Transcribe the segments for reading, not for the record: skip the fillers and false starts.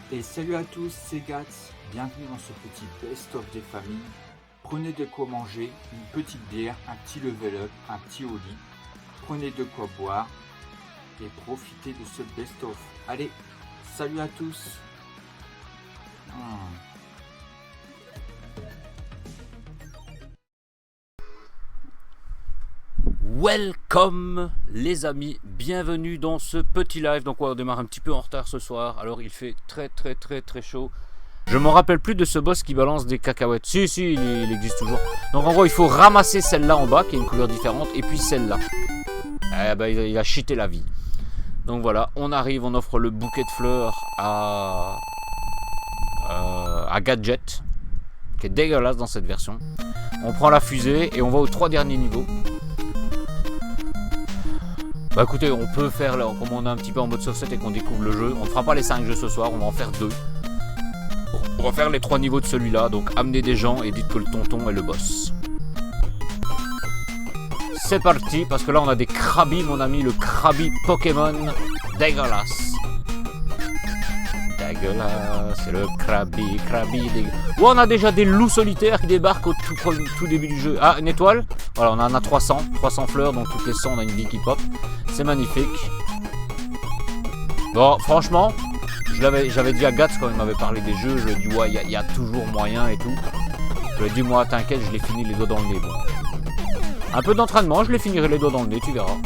Et salut à tous, c'est Gats, bienvenue dans ce petit best-of des familles. Prenez de quoi manger, une petite bière, un petit level up, un petit au lit. Prenez de quoi boire et profitez de ce best-of. Allez, salut à tous. Welcome les amis, bienvenue dans ce petit live. Donc on démarre un petit peu en retard ce soir, alors il fait très chaud. Je me rappelle plus de ce boss qui balance des cacahuètes. Si, il existe toujours. Donc en gros il faut ramasser celle-là en bas qui a une couleur différente et puis celle-là. Eh ben, il a cheaté la vie. Donc voilà, on arrive, on offre le bouquet de fleurs à Gadget, qui est dégueulasse dans cette version. On prend la fusée et on va aux 3 derniers niveaux. Bah écoutez, on peut faire, là, comme on est un petit peu en mode soft set et qu'on découvre le jeu, on ne fera pas les 5 jeux ce soir, on va en faire 2. On va faire les 3 niveaux de celui-là, donc amenez des gens et dites que le tonton est le boss. C'est parti, parce que là on a des Krabby, mon ami, le Krabby Pokémon dégueulasse. Dégueulasse, c'est le Krabby dégueulasse. Oh, on a déjà des loups solitaires qui débarquent au tout début du jeu. Ah, une étoile. Voilà, on en a 300 fleurs, donc toutes les 100 on a une vie qui pop. C'est magnifique. Bon, franchement, j'avais dit à Gats quand il m'avait parlé des jeux, je lui ai dit ouais, il y a toujours moyen et tout. Je lui ai dit moi t'inquiète, je l'ai fini les doigts dans le nez. Bon. Un peu d'entraînement, je les finirai les doigts dans le nez, tu verras.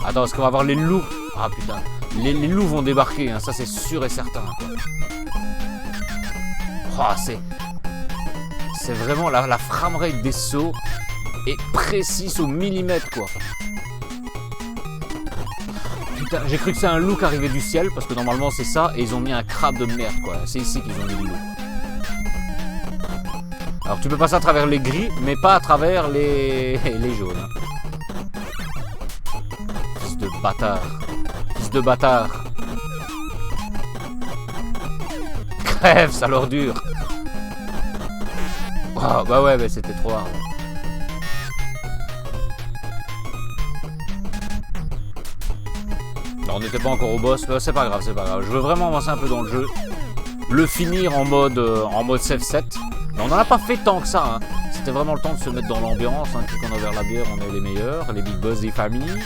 Attends, est-ce qu'on va avoir les loups? Ah putain, les loups vont débarquer, hein, ça c'est sûr et certain. Oh, c'est vraiment la framerate des sauts est précise au millimètre quoi. Putain, j'ai cru que c'est un loup qui arrivait du ciel parce que normalement c'est ça et ils ont mis un crabe de merde quoi. C'est ici qu'ils ont mis le loup. Alors tu peux passer à travers les gris mais pas à travers les jaunes. Fils de bâtard. Fils de bâtard. Crève, ça leur dure. Oh, bah ouais, mais c'était trop hard. Non, on n'était pas encore au boss, c'est pas grave, c'est pas grave. Je veux vraiment avancer un peu dans le jeu. Le finir en mode save set. Mais on n'en a pas fait tant que ça. Hein. C'était vraiment le temps de se mettre dans l'ambiance. Hein. Depuis qu'on a ouvert la bière, on est les meilleurs. Les big boss des familles.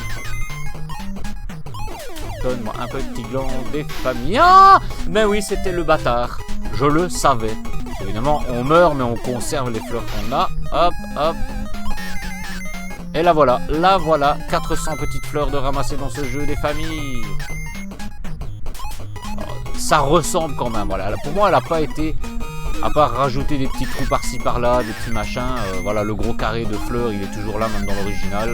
Donne-moi un petit gland des familles. Ah, mais oui, c'était le bâtard. Je le savais. Évidemment, on meurt, mais on conserve les fleurs qu'on a. Hop, hop. Et là voilà, 400 petites fleurs de ramasser dans ce jeu des familles. Alors, ça ressemble quand même, voilà. Pour moi, elle n'a pas été, à part rajouter des petits trous par-ci par-là, des petits machins. Voilà, le gros carré de fleurs, il est toujours là, même dans l'original.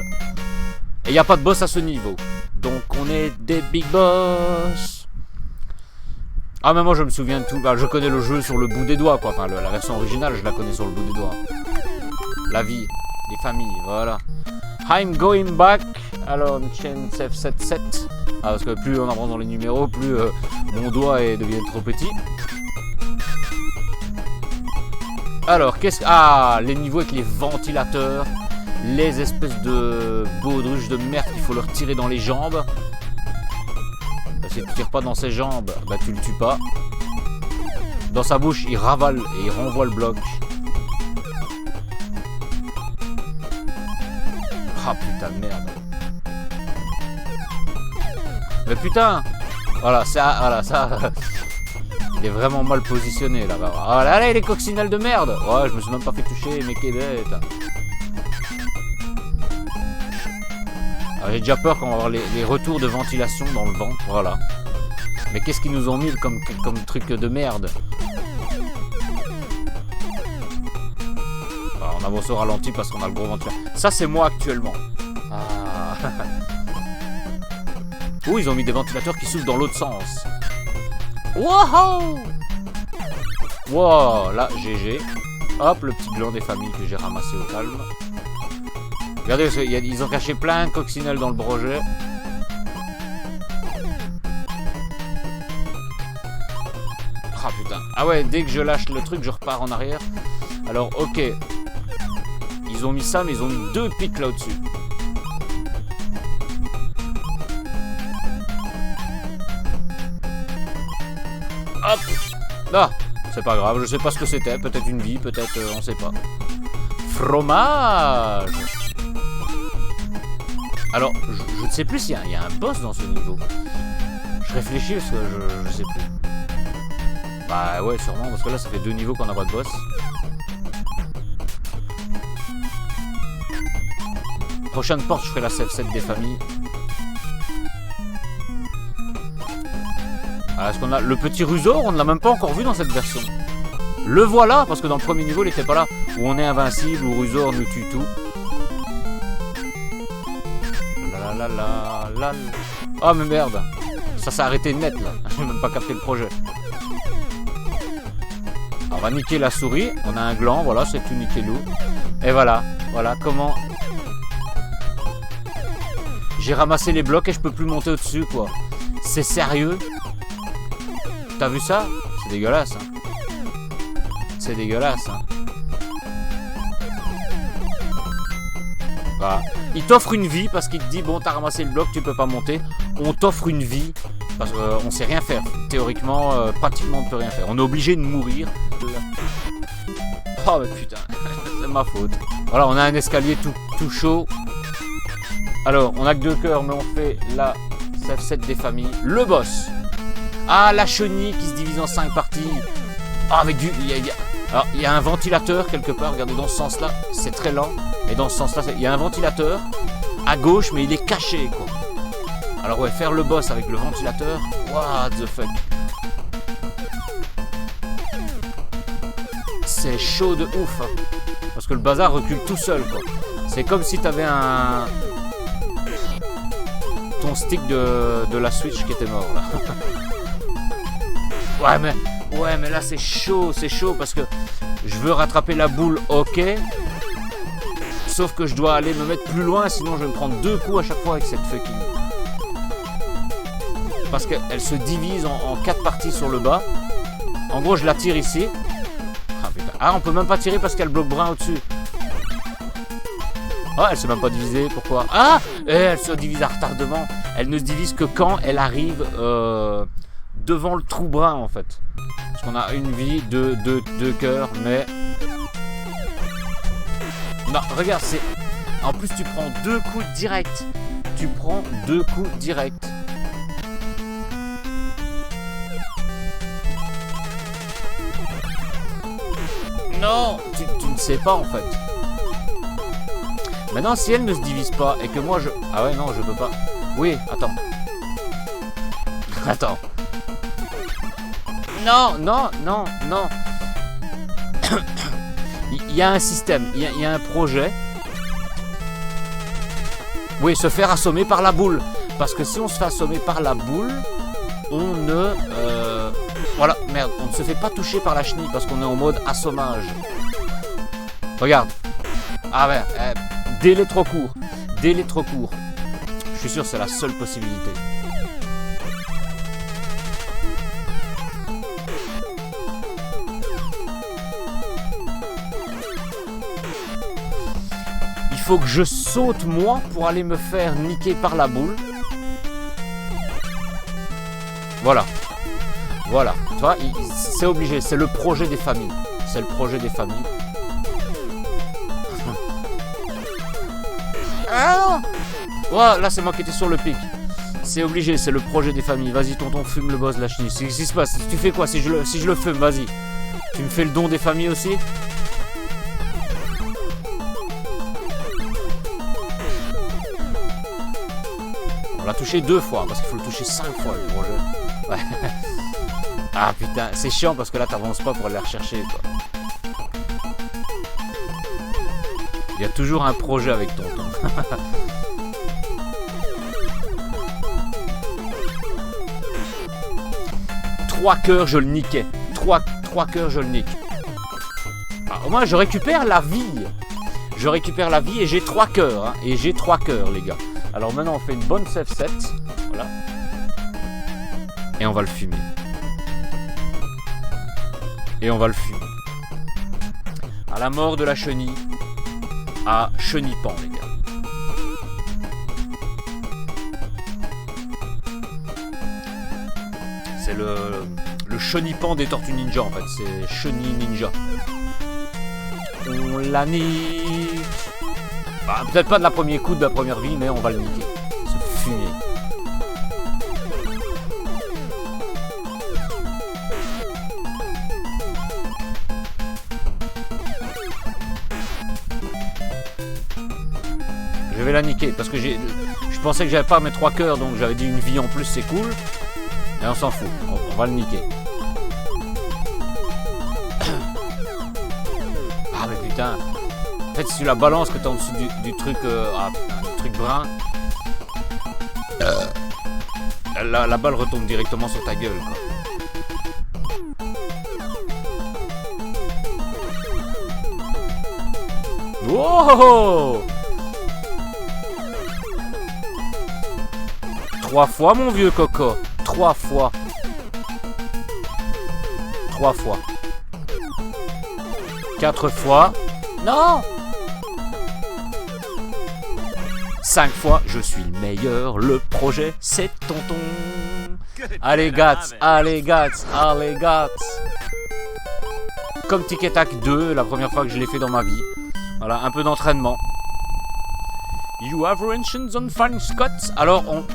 Et il n'y a pas de boss à ce niveau. Donc, on est des big boss. Ah mais moi je me souviens de tout, je connais le jeu sur le bout des doigts quoi, enfin la version originale je la connais sur le bout des doigts. La vie, les familles, voilà. I'm going back, alors chain save 7. Ah parce que plus on avance dans les numéros, plus mon doigt devient trop petit. Alors qu'est-ce que... Ah, les niveaux avec les ventilateurs, les espèces de baudruches de merde qu'il faut leur tirer dans les jambes. Si tu tires pas dans ses jambes, bah tu le tues pas. Dans sa bouche, il ravale et il renvoie le bloc. Ah putain de merde. Mais putain. Voilà, ça. Il est vraiment mal positionné là. Ah là là, il est coccinelle de merde. Ouais, je me suis même pas fait toucher, mais qu'est bête. J'ai déjà peur qu'on va avoir les retours de ventilation dans le vent, voilà. Mais qu'est-ce qu'ils nous ont mis comme truc de merde? Alors, on avance au ralenti parce qu'on a le gros ventilateur. Ça c'est moi actuellement. Ah. Oh, ils ont mis des ventilateurs qui soufflent dans l'autre sens. Wow! Wow, là, GG. Hop, le petit gland des familles que j'ai ramassé au calme. Regardez, ils ont caché plein de coccinelles dans le projet. Ah putain. Ah ouais, dès que je lâche le truc, je repars en arrière. Alors, ok. Ils ont mis ça, mais ils ont mis 2 pics là au-dessus. Hop. Ah, c'est pas grave, je sais pas ce que c'était. Peut-être une vie, peut-être, on sait pas. Fromage. Alors, je ne sais plus s'il y a un boss dans ce niveau. Je réfléchis parce que je sais plus. Bah ouais, sûrement, parce que là, ça fait 2 niveaux qu'on n'a pas de boss. Prochaine porte, je ferai la save 7 des familles. Ah, est-ce qu'on a le petit Rusor? On ne l'a même pas encore vu dans cette version. Le voilà, parce que dans le premier niveau, il n'était pas là. Où on est invincible, où Rusor nous tue tout. La. Oh mais merde. Ça s'est arrêté net là. J'ai même pas capté le projet. Alors, on va niquer la souris. On a un gland, voilà, c'est tout niqué nous. Et voilà. Voilà comment... J'ai ramassé les blocs et je peux plus monter au-dessus quoi. C'est sérieux? T'as vu ça? C'est dégueulasse. Hein. C'est dégueulasse. Hein. Voilà. Il t'offre une vie parce qu'il te dit bon t'as ramassé le bloc, tu peux pas monter. On t'offre une vie parce qu'on sait rien faire. Théoriquement, pratiquement on peut rien faire. On est obligé de mourir. Oh mais putain, c'est ma faute. Voilà, on a un escalier tout chaud. Alors, on a que 2 cœurs, mais on fait la save 7 des familles. Le boss. Ah, la chenille qui se divise en 5 parties. Ah, avec du... Alors, il y a un ventilateur quelque part. Regardez, dans ce sens-là, c'est très lent. Et dans ce sens-là, il y a un ventilateur à gauche, mais il est caché, quoi. Alors, ouais, faire le boss avec le ventilateur. What the fuck. C'est chaud de ouf. Hein. Parce que le bazar recule tout seul, quoi. C'est comme si t'avais un... ton stick de la Switch qui était mort, là. Ouais, mais là, c'est chaud parce que je veux rattraper la boule, ok. Sauf que je dois aller me mettre plus loin, sinon je vais me prendre 2 coups à chaque fois avec cette fucking... Parce qu'elle se divise en 4 parties sur le bas. En gros, je la tire ici. Ah, putain. Ah, on peut même pas tirer parce qu'il y a le bloc brun au-dessus. Oh, elle s'est même pas divisée, pourquoi? Ah, elle se divise à retardement. Elle ne se divise que quand elle arrive devant le trou brun, en fait. Parce qu'on a une vie, 2 cœurs, mais... Non, regarde, c'est... En plus, tu prends 2 coups directs. Tu prends 2 coups directs. Non, tu ne sais pas, en fait. Maintenant, si elle ne se divise pas et que moi je... Ah ouais, non, je peux pas. Oui, attends. Attends. Non. Il y a un système, il y a un projet. Oui, se faire assommer par la boule. Parce que si on se fait assommer par la boule, on ne... Voilà, merde, on ne se fait pas toucher par la chenille parce qu'on est en mode assommage. Regarde. Ah ouais, délai trop court. Délai trop court. Je suis sûr que c'est la seule possibilité. Il faut que je saute moi pour aller me faire niquer par la boule. Voilà. Voilà. Tu vois, c'est obligé. C'est le projet des familles. C'est le projet des familles. Ah non. Ouais, là c'est moi qui étais sur le pic. C'est obligé, c'est le projet des familles. Vas-y tonton, fume le boss de la chenille. Qu'est-ce qui se passe? Tu fais quoi si je le fume? Vas-y. Tu me fais le don des familles aussi? On l'a touché 2 fois, parce qu'il faut le toucher 5 fois le projet. Ouais. Ah putain, c'est chiant parce que là t'avances pas pour aller la rechercher quoi. Il y a toujours un projet avec tonton. 3 cœurs, je le niquais. 3 cœurs, je le nique. Ah, au moins, je récupère la vie. Je récupère la vie et j'ai 3 cœurs. Hein, et j'ai 3 cœurs, les gars. Alors maintenant, on fait une bonne save 7. Voilà. Et on va le fumer. Et on va le fumer. À la mort de la chenille. À Chenipan, les gars. C'est le chenipan des Tortues Ninja en fait. C'est Cheni Ninja. On la nique. Bah, peut-être pas de la première coup de la première vie, mais on va le niquer. Ce fumier. Je vais la niquer parce que je pensais que j'avais pas mes 3 cœurs, donc j'avais dit une vie en plus c'est cool. Et on s'en fout, on va le niquer. Ah mais putain. En fait si tu la balances que t'es en dessous du truc du truc brun, la balle retombe directement sur ta gueule quoi. Wow! 3 fois mon vieux coco. 3 fois. 3 fois. 4 fois. Non! 5 fois. Je suis le meilleur. Le projet, c'est tonton. Allez, Gats. Allez, Gats. Allez, Gats. Comme Tic et Tac 2, la première fois que je l'ai fait dans ma vie. Voilà, un peu d'entraînement. You have mentioned on fine Scots. Alors, on...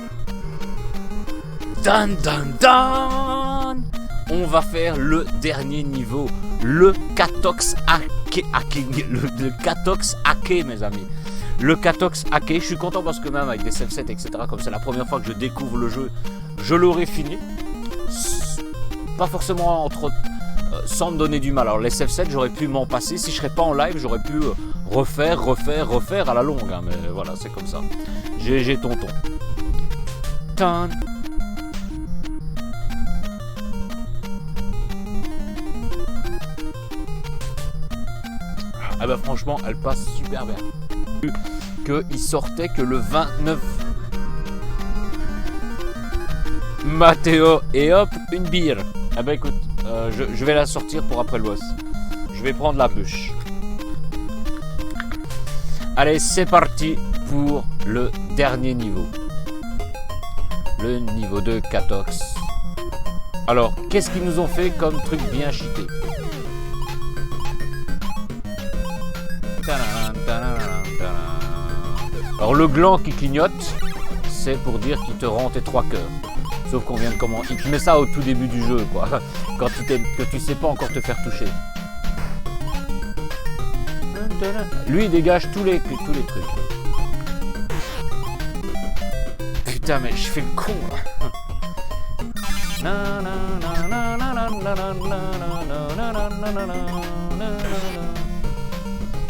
Dan, dan, dan. On va faire le dernier niveau. Le Katox Ake. Le Katox Ake, mes amis. Le Katox Ake. Je suis content parce que même avec des save sets, etc., comme c'est la première fois que je découvre le jeu, je l'aurai fini. Pas forcément sans me donner du mal. Alors les save sets, j'aurais pu m'en passer. Si je serais pas en live, j'aurais pu refaire à la longue. Hein. Mais voilà, c'est comme ça. GG tonton. Tan. Ah bah franchement, elle passe super bien. Qu'il sortait que le 29. Mathéo, et hop, une bière. Ah bah écoute, je vais la sortir pour après l'os. Je vais prendre la bûche. Allez, c'est parti pour le dernier niveau. Le niveau de Katox. Alors, qu'est-ce qu'ils nous ont fait comme truc bien cheaté? Alors le gland qui clignote, c'est pour dire qu'il te rend tes 3 cœurs. Sauf qu'on vient de comment. Il te met ça au tout début du jeu, quoi. Quand tu sais pas encore te faire toucher. Lui il dégage tous les trucs. Putain mais je fais le con là.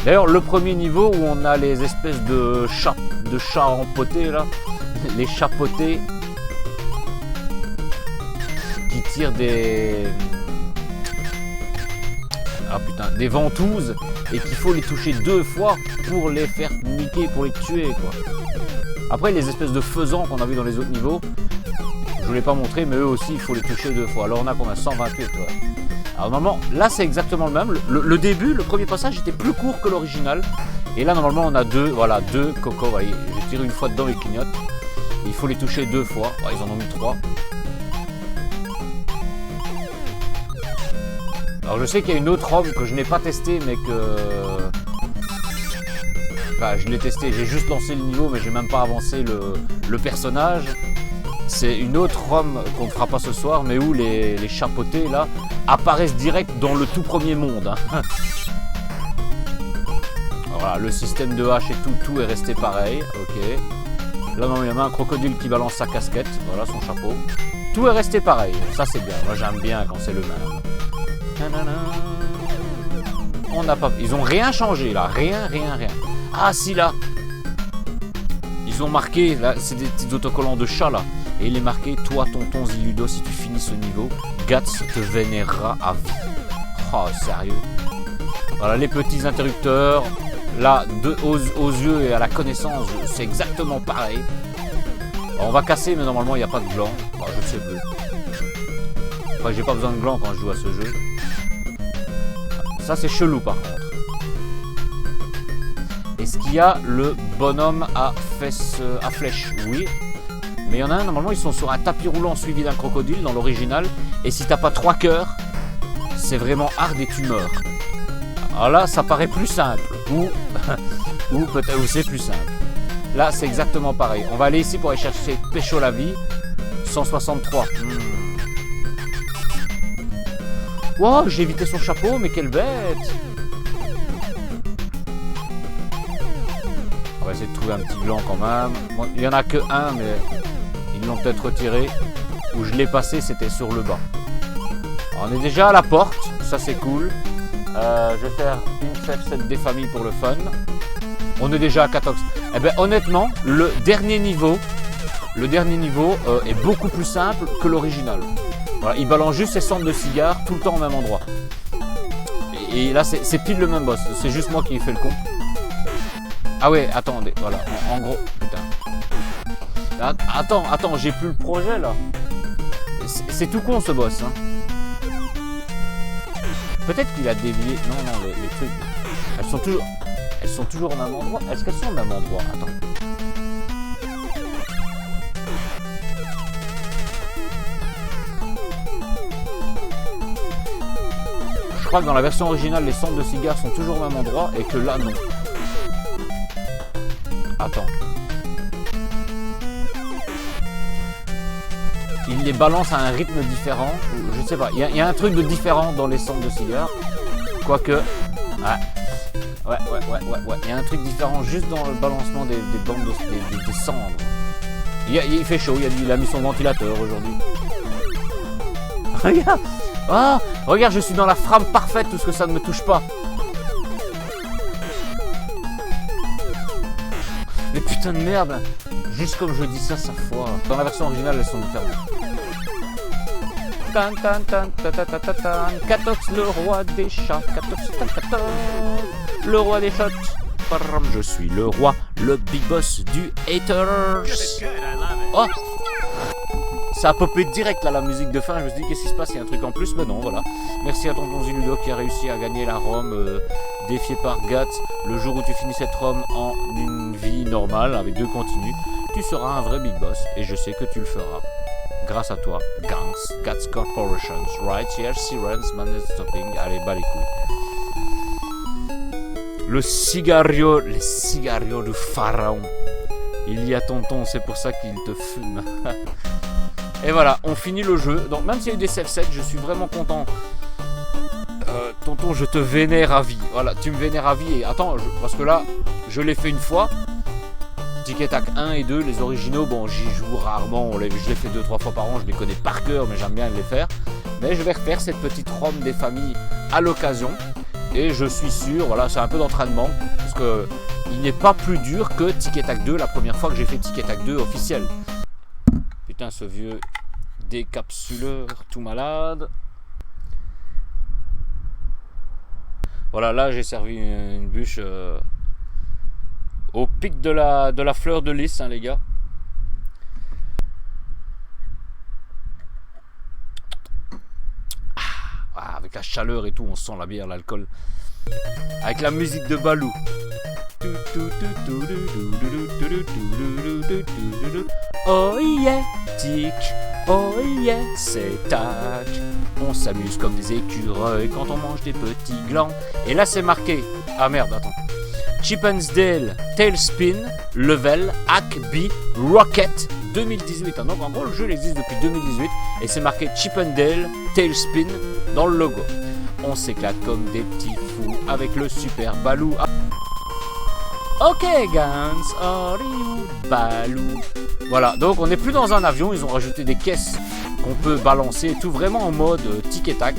D'ailleurs, le premier niveau où on a les espèces de chats empotés là, les chapeautés qui tirent des des ventouses et qu'il faut les toucher 2 fois pour les faire niquer, pour les tuer quoi. Après les espèces de faisans qu'on a vu dans les autres niveaux, je vous l'ai pas montré, mais eux aussi il faut les toucher 2 fois. Alors on a combien? 128 ouais. Alors normalement, là c'est exactement le même. Le début, le premier passage était plus court que l'original. Et là normalement on a deux cocos. Voyez, je tire une fois dedans et ils clignotent. Il faut les toucher 2 fois. Ouais, ils en ont mis 3. Alors je sais qu'il y a une autre ROM que je n'ai pas testée, mais que... Enfin, je l'ai testé, j'ai juste lancé le niveau, mais j'ai même pas avancé le personnage. C'est une autre ROM qu'on ne fera pas ce soir, mais où les chapeautés là apparaissent direct dans le tout premier monde. Hein. Voilà, le système de hache et tout est resté pareil. Ok. Là, non, il y a un crocodile qui balance sa casquette. Voilà son chapeau. Tout est resté pareil. Ça, c'est bien. Moi, j'aime bien quand c'est le même. On n'a pas. Ils ont rien changé là. Rien. Ah, si là. Ils ont marqué. Là, c'est des petits autocollants de chat là. Et il est marqué, toi, tonton Ziludo, si tu finis ce niveau, Gats te vénérera à vie. Oh, sérieux. Voilà, les petits interrupteurs. Là, aux yeux et à la connaissance, c'est exactement pareil. Alors, on va casser, mais normalement, il n'y a pas de gland. Enfin, je ne sais plus. Enfin, j'ai pas besoin de gland quand je joue à ce jeu. Ça, c'est chelou, par contre. Est-ce qu'il y a le bonhomme à flèche? Oui. Mais il y en a un, normalement, ils sont sur un tapis roulant suivi d'un crocodile dans l'original. Et si t'as pas 3 cœurs, c'est vraiment hard et tu meurs. Alors là, ça paraît plus simple. Ou peut-être où c'est plus simple. Là, c'est exactement pareil. On va aller ici pour aller chercher Pécho la vie. 163. Wow, j'ai évité son chapeau, mais quelle bête! On va essayer de trouver un petit blanc quand même. Bon, il n'y en a que un, mais ils l'ont peut-être retiré. Où je l'ai passé, c'était sur le bas. Alors, on est déjà à la porte, ça c'est cool. Je vais faire une save set des familles pour le fun. On est déjà à 14. Eh ben honnêtement, le dernier niveau est beaucoup plus simple que l'original. Voilà, il balance juste ses cendres de cigares tout le temps au même endroit. Et là, c'est pile le même boss. C'est juste moi qui ai fait le con. Ah ouais, attendez, voilà. En gros, putain. Attends, j'ai plus le projet là. C'est tout con ce boss. Hein. Peut-être qu'il a dévié. Non, les trucs. Elles sont toujours au même endroit. Est-ce qu'elles sont au même endroit? Attends. Je crois que dans la version originale, les cendres de cigares sont toujours au même endroit et que là, non. Attends. Il les balance à un rythme différent. Je sais pas. Il y a un truc de différent dans les cendres de cigares. Quoique. Ouais. Il y a un truc différent juste dans le balancement des bandes des cendres. Il fait chaud. Il a mis son ventilateur aujourd'hui. Regarde. Oh, regarde, je suis dans la frame parfaite, tout ce que ça ne me touche pas. Mais putain de merde. Juste comme je dis ça foire. Dans la version originale, elles sont différentes. Katox, le roi des chats. Katox, le roi des chats. Je suis le roi, le big boss du haters. Oh, ça a popé direct là, la musique de fin. Je me suis dit, qu'est-ce qui se passe? Il y a un truc en plus, mais non, voilà. Merci à tonton Ziludo qui a réussi à gagner la Rome défiée par Guts. Le jour où tu finis cette Rome en une vie normale, avec 2 continues, tu seras un vrai big boss. Et je sais que tu le feras. Grâce à toi, Guts Corporations, right here, Sirens, Man is Stopping. Allez, bas les couilles. Les cigario du pharaon. Il y a tonton, c'est pour ça qu'il te fume. Et voilà, on finit le jeu. Donc même s'il y a eu des save sets, je suis vraiment content. Tonton, je te vénère à vie. Voilà, tu me vénères à vie. Et attends, parce que là, je l'ai fait une fois. Tic Tac 1 et 2, les originaux, bon, j'y joue rarement. Je les fais 2-3 fois par an, je les connais par cœur, mais j'aime bien les faire. Mais je vais refaire cette petite ROM des familles à l'occasion. Et je suis sûr, voilà, c'est un peu d'entraînement. Parce que il n'est pas plus dur que Tic Tac 2, la première fois que j'ai fait Tic Tac 2 officiel. Putain, ce vieux décapsuleur tout malade. Voilà, là j'ai servi une bûche au pic de la fleur de lys, hein, les gars. Ah, avec la chaleur et tout, on sent la bière, l'alcool. Avec la musique de Balou. Oh yeah, tic, oh yeah, c'est tac. On s'amuse comme des écureuils quand on mange des petits glands. Et là c'est marqué. Ah merde, attends. Chippensdale Tailspin Level Hack B Rocket 2018. Donc en gros le jeu il existe depuis 2018 et c'est marqué Chippendale Tailspin dans le logo. On s'éclate comme des petits fous avec le super Balou. Ok Gans, are you Balou? Voilà, donc on n'est plus dans un avion, ils ont rajouté des caisses qu'on peut balancer et tout, vraiment en mode tic et tac.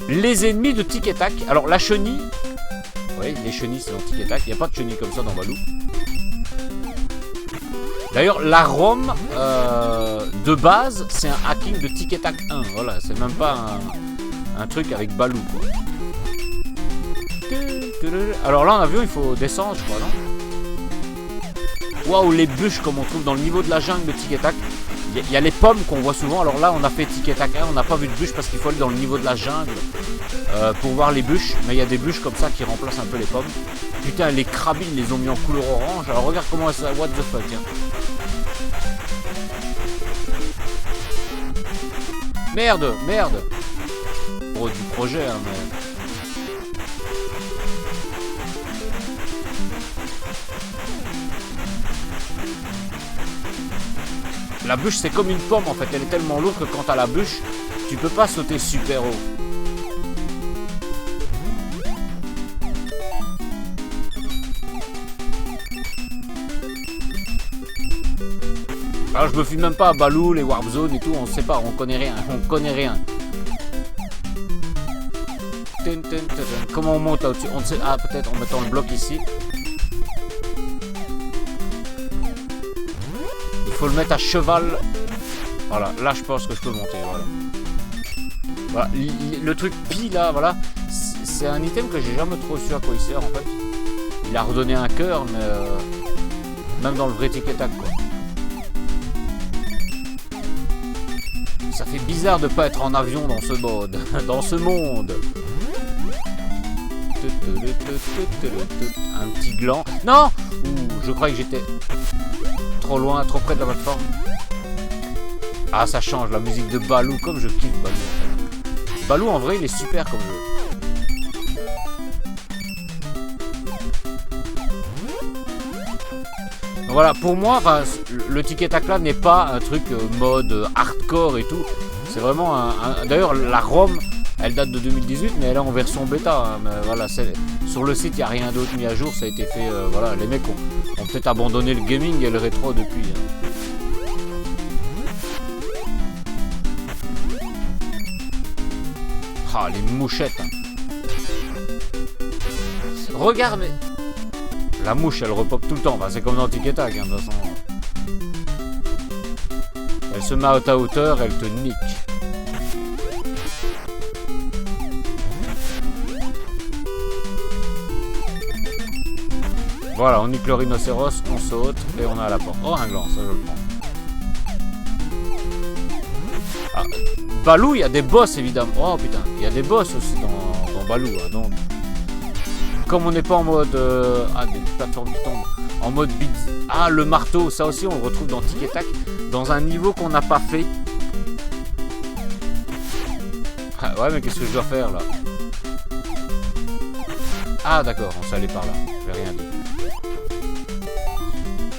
Les ennemis de tic et tac, alors la chenille, oui les chenilles c'est dans tic et tac, il n'y a pas de chenille comme ça dans Balou. D'ailleurs la ROM de base c'est un hacking de tic et tac 1, voilà, c'est même pas un truc avec Balou quoi. Alors là en avion il faut descendre je crois, non? Waouh, les bûches comme on trouve dans le niveau de la jungle de Tic et Tac. Il y a les pommes qu'on voit souvent. Alors là on a fait Tic et Tac 1, on n'a pas vu de bûches parce qu'il faut aller dans le niveau de la jungle pour voir les bûches. Mais il y a des bûches comme ça qui remplacent un peu les pommes. Putain, les crabines les ont mis en couleur orange. Alors regarde comment ça, what the fuck hein. Merde, merde. Pour du projet, hein, mais... La bûche, c'est comme une pomme, en fait. Elle est tellement lourde que quand t'as la bûche, tu peux pas sauter super haut. Alors je me fie même pas à Baloo, les Warp Zones et tout, on sait pas, on connaît rien, Comment on monte là au-dessus? On sait, ah peut-être en mettant le bloc ici. Il faut le mettre à cheval. Voilà, là je pense que je peux monter, voilà. Voilà, le truc pi là, voilà, c'est un item que j'ai jamais trop su à quoi il sert en fait. Il a redonné un cœur, mais même dans le vrai Tic et Tac quoi. Ça fait bizarre de pas être en avion dans ce mode, dans ce monde. Un petit gland. Non! Ouh, je croyais que j'étais trop loin, trop près de la plateforme. Ah, ça change, la musique de Baloo, comme je kiffe Baloo. Baloo, en vrai, il est super comme jeu. Voilà, pour moi, le Tic et Tac là n'est pas un truc mode hardcore et tout. C'est vraiment un... D'ailleurs, la ROM, elle date de 2018, mais elle est en version bêta. Hein. Mais voilà, sur le site, il n'y a rien d'autre mis à jour. Ça a été fait... voilà, les mecs ont peut-être abandonné le gaming et le rétro depuis. Hein. Ah, les mouchettes. Hein. Regarde, mais... La mouche, elle repop tout le temps. Enfin, c'est comme dans Tic et Tac, hein, de toute façon. Elle se met à ta hauteur, elle te nique. Voilà, on nique le rhinocéros, on saute et on est à la porte. Oh, un gland, ça je le prends. Ah, Baloo, il y a des boss évidemment. Oh putain, il y a des boss aussi dans Baloo. Hein, donc. Comme on n'est pas en mode... ah, des plateformes qui tombent. En mode beat. Ah, le marteau, ça aussi on le retrouve dans Tic et Tac. Dans un niveau qu'on n'a pas fait. Ah, ouais, mais qu'est-ce que je dois faire là? Ah, d'accord, on s'est allé par là. Je vais rien dire.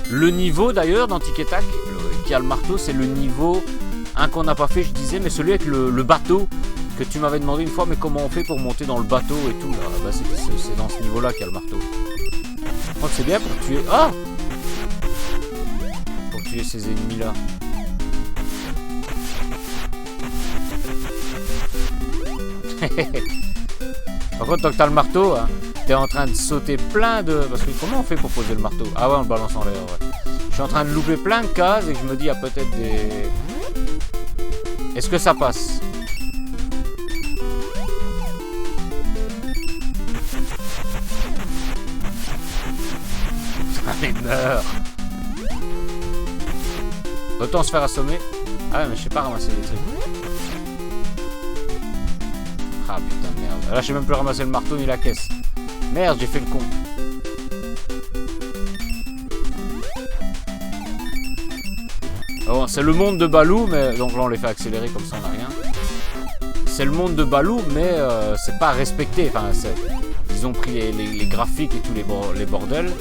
Le niveau d'ailleurs dans Tic et Tac, qui a le marteau, c'est le niveau 1 qu'on n'a pas fait, je disais, mais celui avec le bateau. Que tu m'avais demandé une fois, mais comment on fait pour monter dans le bateau et tout là, bah, c'est dans ce niveau là qu'il y a le marteau. Je crois que c'est bien pour tuer... Ah, pour tuer ces ennemis là. Par contre, tant que t'as le marteau, hein, t'es en train de sauter plein de... Parce que comment on fait pour poser le marteau? Ah ouais, on le balance en l'air, ouais. Je suis en train de louper plein de cases et que je me dis, il y a peut-être des... Est-ce que ça passe? Allez, meurs. Autant se faire assommer. Ah ouais, mais je sais pas ramasser les trucs. Ah putain, merde. Là, je sais même plus ramasser le marteau ni la caisse. Merde, j'ai fait le con. Bon, c'est le monde de Baloo, mais... Donc là, on les fait accélérer comme ça, on n'a rien. C'est le monde de Baloo, mais c'est pas respecté. Enfin, ils ont pris les graphiques et tous les bordels.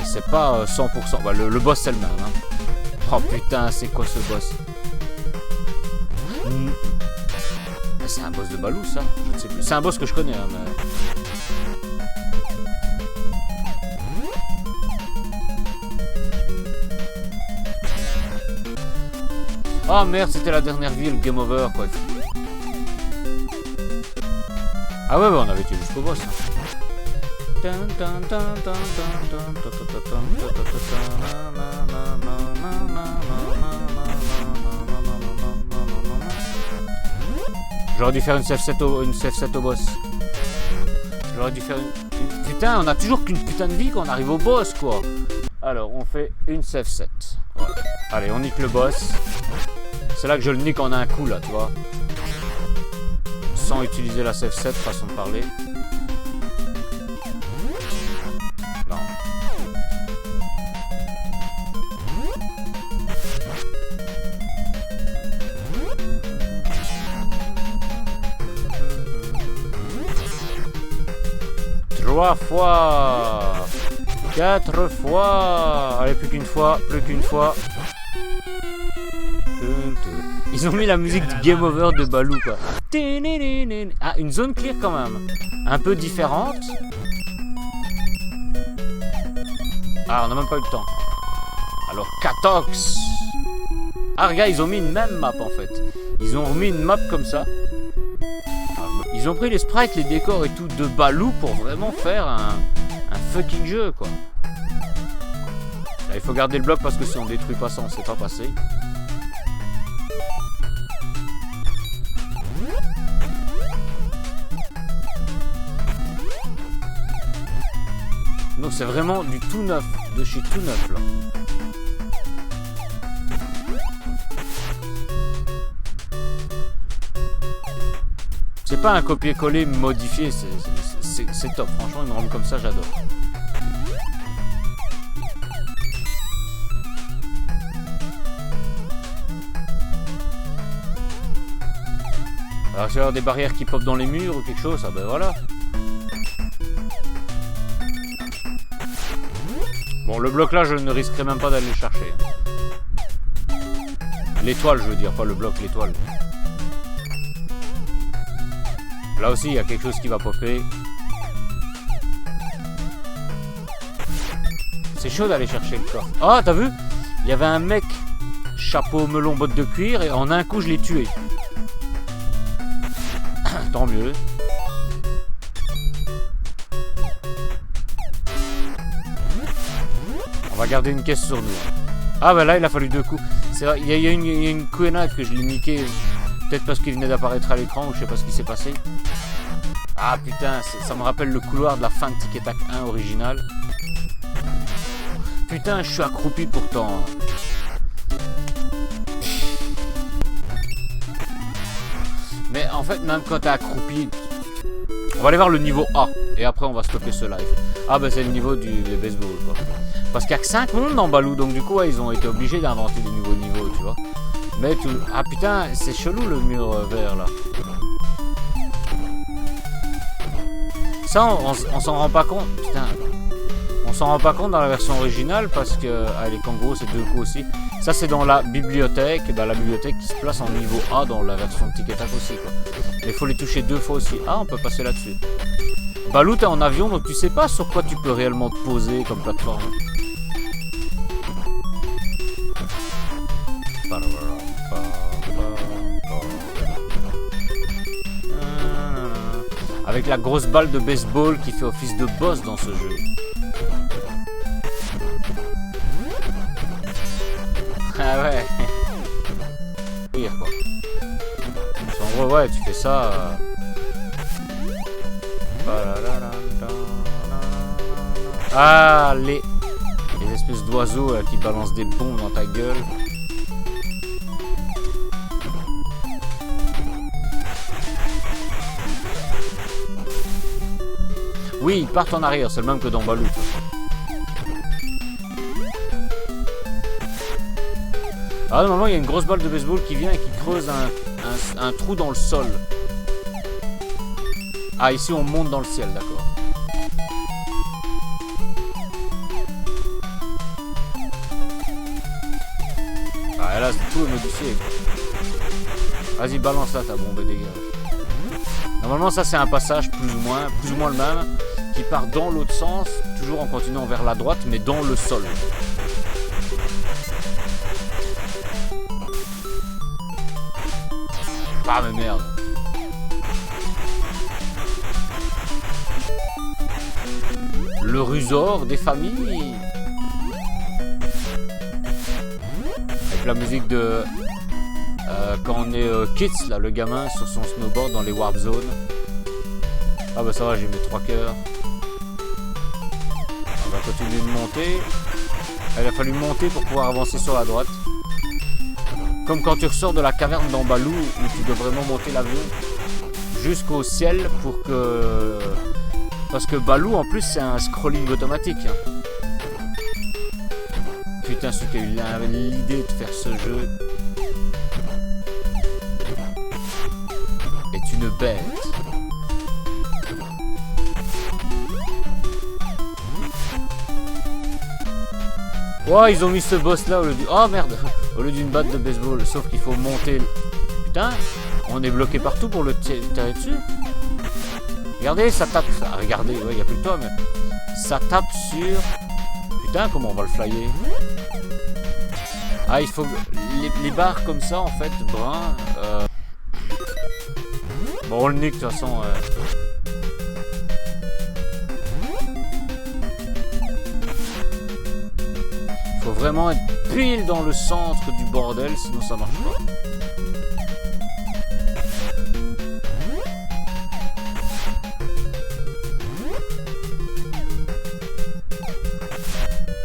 C'est pas 100%. Bah, le boss c'est le même. Hein. Oh putain, c'est quoi ce boss? C'est un boss de Baloo ça? Je ne sais plus. C'est un boss que je connais. Hein, mais... Oh merde, c'était la dernière ville, game over quoi. Ah ouais, bah, on avait été jusqu'au boss. Hein. J'aurais dû faire une save 7 au boss. J'aurais dû faire une... Putain, on a toujours qu'une putain de vie quand on arrive au boss quoi. Alors on fait une save 7. Voilà. Allez, on nique le boss. C'est là que je le nique en un coup là, tu vois. Sans utiliser la save 7, façon de parler. Non. 3 fois. 4 fois. Allez, plus qu'une fois, plus qu'une fois. Ils ont mis la musique du Game Over de Baloo, quoi. Ah, une zone clear quand même. Un peu différente. Ah, on n'a même pas eu le temps. Alors, Catox. Ah, regarde, ils ont mis une même map, en fait. Ils ont remis une map comme ça. Ils ont pris les sprites, les décors et tout de Baloo pour vraiment faire un fucking jeu, quoi. Là, il faut garder le bloc parce que si on détruit pas ça, on sait pas passer. Donc c'est vraiment du tout neuf, de chez tout neuf là. C'est pas un copier-coller modifié, c'est top. Franchement, une ROM comme ça, j'adore. Alors, s'il y a des barrières qui popent dans les murs ou quelque chose, ah ben voilà. Bon, le bloc là, je ne risquerai même pas d'aller le chercher. L'étoile, je veux dire, pas le bloc, l'étoile. Là aussi, il y a quelque chose qui va popper. C'est chaud d'aller chercher le corps. Ah, t'as vu? Il y avait un mec, chapeau melon, botte de cuir, et en un coup, je l'ai tué. Tant mieux. On va garder une caisse sur nous. Ah bah là il a fallu 2 coups. C'est vrai, il y a une couennade que je l'ai niqué. Peut-être parce qu'il venait d'apparaître à l'écran ou je sais pas ce qui s'est passé. Ah putain, ça me rappelle le couloir de la fin de Tic et Tac 1 original. Putain, je suis accroupi pourtant. Mais en fait, même quand t'es accroupi, on va aller voir le niveau A. Et après on va stopper ce live. Ah bah c'est le niveau du baseball quoi. Parce qu'il n'y a que 5 mondes dans Baloo, donc du coup ouais, ils ont été obligés d'inventer des nouveaux niveaux, tu vois. Mais tout... Ah putain, c'est chelou le mur vert là. Ça on s'en rend pas compte, putain. On s'en rend pas compte dans la version originale parce que... Ah les kangourous c'est 2 coups aussi. Ça c'est dans la bibliothèque, dans la bibliothèque qui se place en niveau A dans la version de Tic et Tac aussi quoi. Mais il faut les toucher 2 fois aussi. Ah on peut passer là-dessus. Baloo t'es en avion donc tu sais pas sur quoi tu peux réellement te poser comme plateforme. Avec la grosse balle de baseball qui fait office de boss dans ce jeu. Ah ouais. Pire quoi. En gros ouais tu fais ça. Ah les espèces d'oiseaux qui balancent des bombes dans ta gueule. Oui, ils partent en arrière, c'est le même que dans Baloo. Ah, normalement, il y a une grosse balle de baseball qui vient et qui creuse un trou dans le sol. Ah, ici, on monte dans le ciel, d'accord. Ah, là, tout est modifié. Vas-y, balance là ta bombe et dégage. Normalement, ça, c'est un passage plus ou moins le même, qui part dans l'autre sens, toujours en continuant vers la droite, mais dans le sol. Ah, mais merde. Le rusor des familles. Avec la musique de... quand on est kids, là, le gamin sur son snowboard dans les warp zones. Ah bah ça va, j'ai mes 3 cœurs. On va continuer de monter. Il a fallu monter pour pouvoir avancer sur la droite. Comme quand tu ressors de la caverne dans Baloo, où tu dois vraiment monter l'avion jusqu'au ciel pour que... Parce que Baloo, en plus, c'est un scrolling automatique. Hein. Putain, celui qui a eu l'idée de faire ce jeu est une bête. Ouais, ils ont mis ce boss là au lieu du... Oh merde. Au lieu d'une batte de baseball. Sauf qu'il faut monter... Putain, on est bloqué partout pour le tirer dessus. Regardez, ça tape... Ah, regardez, ouais, il n'y a plus de toi, mais... Ça tape sur... Putain, comment on va le flyer? Ah, il faut... Les barres comme ça, en fait, brun... Bon, on le nique, de toute façon... Faut vraiment être pile dans le centre du bordel, sinon ça marche pas.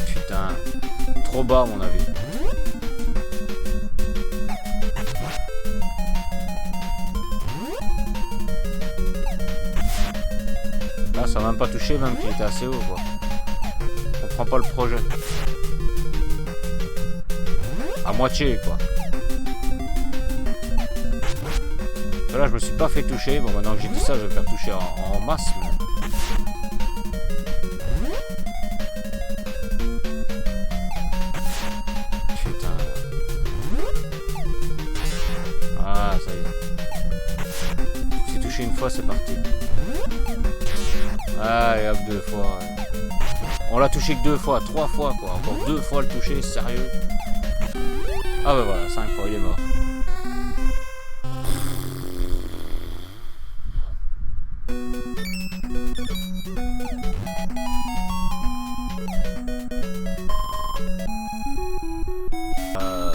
Putain, trop bas à mon avis. Là, ça m'a même pas touché, même qu'il était assez haut, quoi. On comprend pas le projet. À moitié, quoi. Là, je me suis pas fait toucher. Bon, maintenant que j'ai dit ça, je vais me faire toucher en masse. Mais... Putain. Ah, ça y est. J'ai touché une fois, c'est parti. Ah, et hop, 2 fois. Ouais. On l'a touché que 2 fois, 3 fois, quoi. Encore 2 fois le toucher, sérieux. Ah bah voilà, 5 fois, il est mort.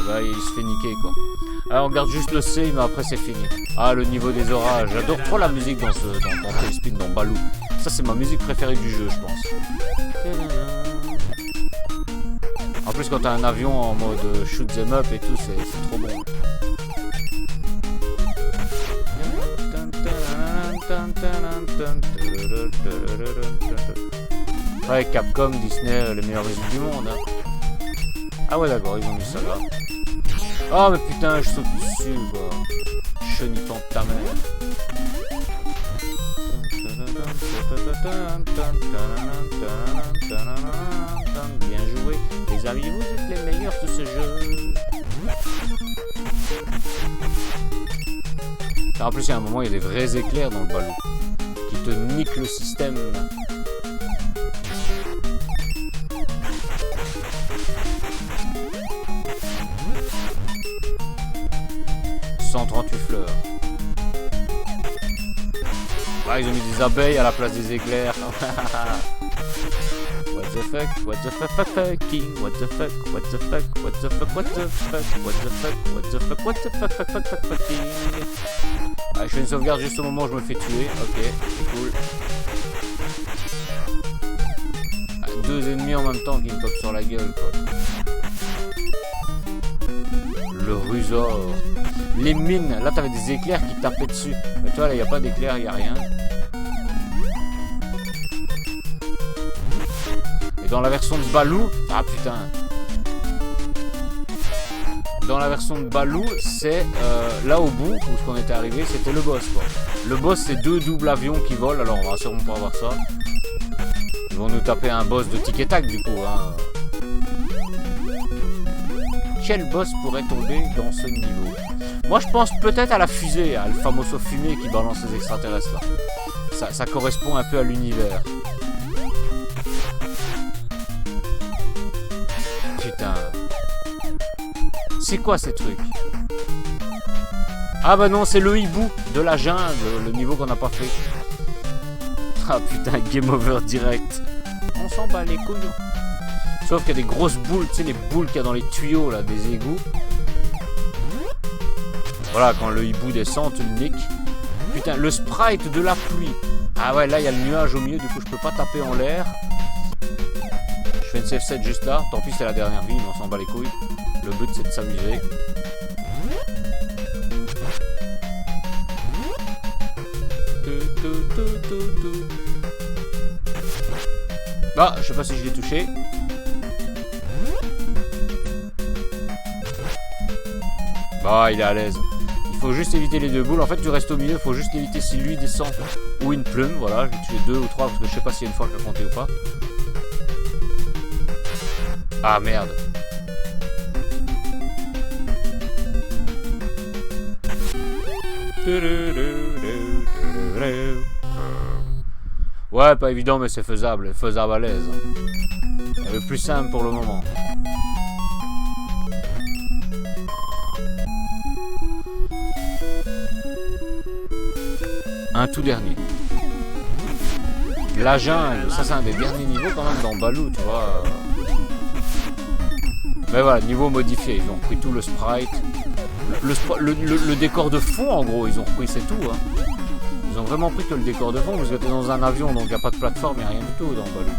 Bah il se fait niquer quoi. Alors on garde juste le C, mais après c'est fini. Ah le niveau des orages, j'adore trop la musique dans Tailspin, dans Baloo. Ça c'est ma musique préférée du jeu je pense. En plus quand t'as un avion en mode shoot them up et tout, c'est trop bon. Ouais, Capcom, Disney, les meilleures musiques du monde. Hein. Ah ouais d'accord, ils ont mis ça là. Oh mais putain, je saute dessus quoi. Chenipan de ta mère. Bien joué, les amis, vous êtes les meilleurs de ce jeu. En plus, il y a un moment, il y a des vrais éclairs dans le Baloo qui te niquent le système. 138 fleurs. Ah, ils ont mis des abeilles à la place des éclairs. What the fuck, what the fuck, fucking, what the fuck, what the fuck, what the fuck, what the fuck, what the fuck, what the fuck, what the fuck, fucking. Ah, je fais une sauvegarde juste au moment où je me fais tuer. Ok, c'est cool. Ah, 2 ennemis en même temps qui me popent sur la gueule, quoi. Le rusor. Les mines, là t'avais des éclairs qui tapaient dessus. Mais toi là il n'y a pas d'éclairs, il n'y a rien. Et dans la version de Baloo, ah putain. Dans la version de Baloo, c'est là au bout où on était arrivé, c'était le boss quoi. Le boss c'est 2 doubles avions qui volent, alors on va sûrement pas avoir ça. Ils vont nous taper un boss de tic et tac du coup. Hein. Quel boss pourrait tomber dans ce niveau? Moi je pense peut-être à la fusée, à le famoso fumée qui balance les extraterrestres là. Ça correspond un peu à l'univers. Putain. C'est quoi ces trucs? Ah bah non, c'est le hibou de la jungle, le niveau qu'on n'a pas fait. Ah putain, game over direct. On s'en bat les couilles. Sauf qu'il y a des grosses boules, tu sais les boules qu'il y a dans les tuyaux là, des égouts. Voilà, quand le hibou descend, tu le niques. Putain, le sprite de la pluie. Ah ouais, là, il y a le nuage au milieu, du coup, je peux pas taper en l'air. Je fais une save set juste là. Tant pis, c'est la dernière vie, mais on s'en bat les couilles. Le but, c'est de s'amuser. Ah, je sais pas si je l'ai touché. Bah, il est à l'aise. Il faut juste éviter les 2 boules. En fait, tu restes au milieu. Il faut juste éviter si lui descend ou une plume. Voilà, je vais tuer 2 ou 3 parce que je sais pas s'il y a une fois que je vais compter ou pas. Ah merde. Ouais, pas évident, mais c'est faisable. Faisable à l'aise. Le plus simple pour le moment. Un tout dernier. La jungle, ça c'est un des derniers niveaux quand même dans Baloo, tu vois. Mais voilà, niveau modifié, ils ont pris tout le sprite. Le décor de fond en gros, ils ont repris, c'est tout. Hein. Ils ont vraiment pris que le décor de fond, parce que t'es dans un avion, donc il n'y a pas de plateforme, il n'y a rien du tout dans Baloo.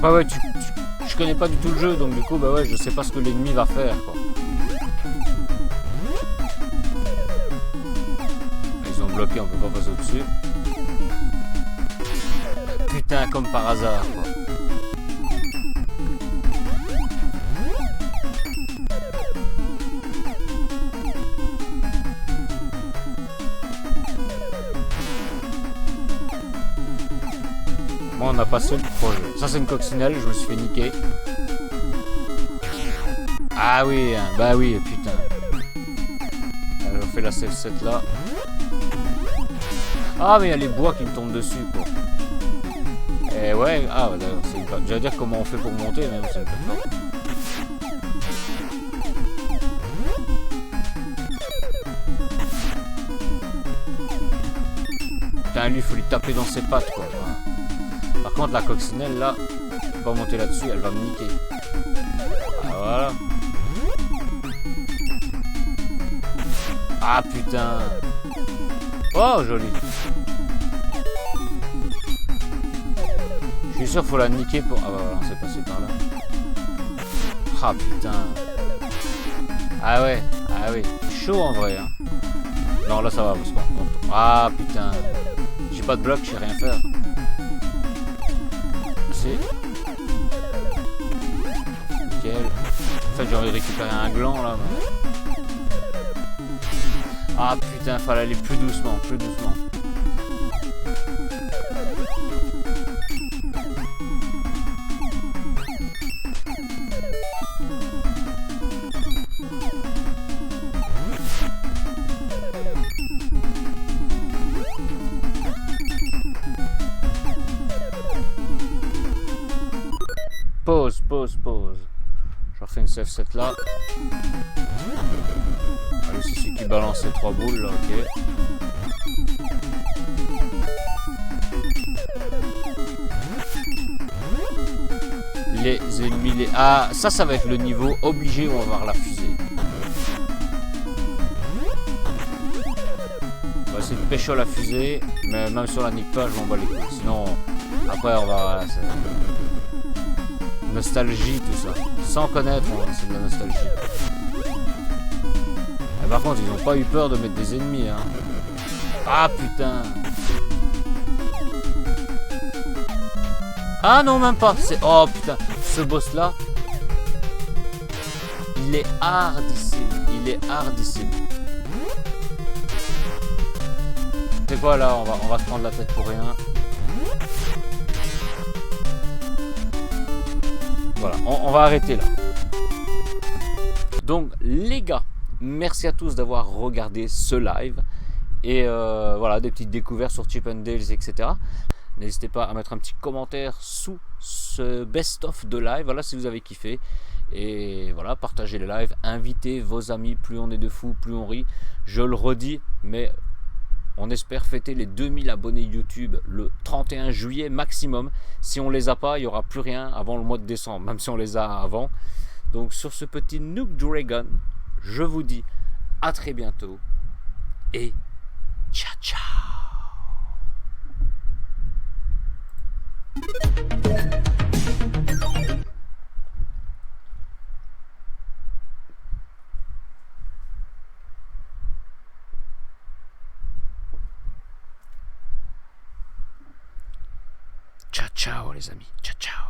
Bah ouais, je connais pas du tout le jeu, donc du coup, bah ouais, je sais pas ce que l'ennemi va faire, quoi. Ils ont bloqué, on peut pas passer au-dessus. Putain, comme par hasard, quoi. Moi, on a passé le projet. Ça, c'est une coccinelle, je me suis fait niquer. Ah oui, bah oui, putain. Alors, on fait la save set là. Ah, mais il y a les bois qui me tombent dessus, quoi. Et ouais, ah, d'ailleurs, c'est une plateforme. J'allais dire comment on fait pour monter, mais c'est une plateforme. Putain, lui, il faut lui taper dans ses pattes, quoi. Par contre, la coccinelle, là, je peux pas monter là-dessus, elle va me niquer. Ah, voilà. Ah, putain. Oh, joli. Je suis sûr qu'il faut la niquer pour... Ah, bah voilà, on s'est passé par là. Ah, putain. Ah ouais, ah oui. Chaud, en vrai, hein. Non, là, ça va, parce qu'on... Ah, putain. J'ai pas de bloc, je sais rien faire. Nickel. En fait, j'ai envie de récupérer un gland là. Ah putain, fallait aller plus doucement, plus doucement. Pause. Je refais une save set là. Allez, c'est celui qui balance les 3 boules là, ok. Les ennemis, Ah, ça va être le niveau obligé où on va avoir la fusée. On va essayer de pécho la fusée, mais même sur la nique pas, je m'en bats les couilles. Sinon, après on va... Voilà, nostalgie, tout ça. Sans connaître, c'est de la nostalgie. Et par contre, ils n'ont pas eu peur de mettre des ennemis, hein. Ah, putain. Ah non, même pas. Oh, putain. Ce boss-là, il est hardissime. Il est hardissime. C'est quoi, là, on va se prendre la tête pour rien. Voilà, on va arrêter là. Donc les gars, merci à tous d'avoir regardé ce live. Et voilà, des petites découvertes sur Chip 'n Dale, etc. N'hésitez pas à mettre un petit commentaire sous ce best-of de live. Voilà, si vous avez kiffé. Et voilà, partagez le live, invitez vos amis. Plus on est de fous, plus on rit. Je le redis, mais... on espère fêter les 2000 abonnés YouTube le 31 juillet maximum. Si on les a pas, il n'y aura plus rien avant le mois de décembre, même si on les a avant. Donc sur ce petit Nook Dragon, je vous dis à très bientôt et ciao ciao. ciao les amis, ciao ciao.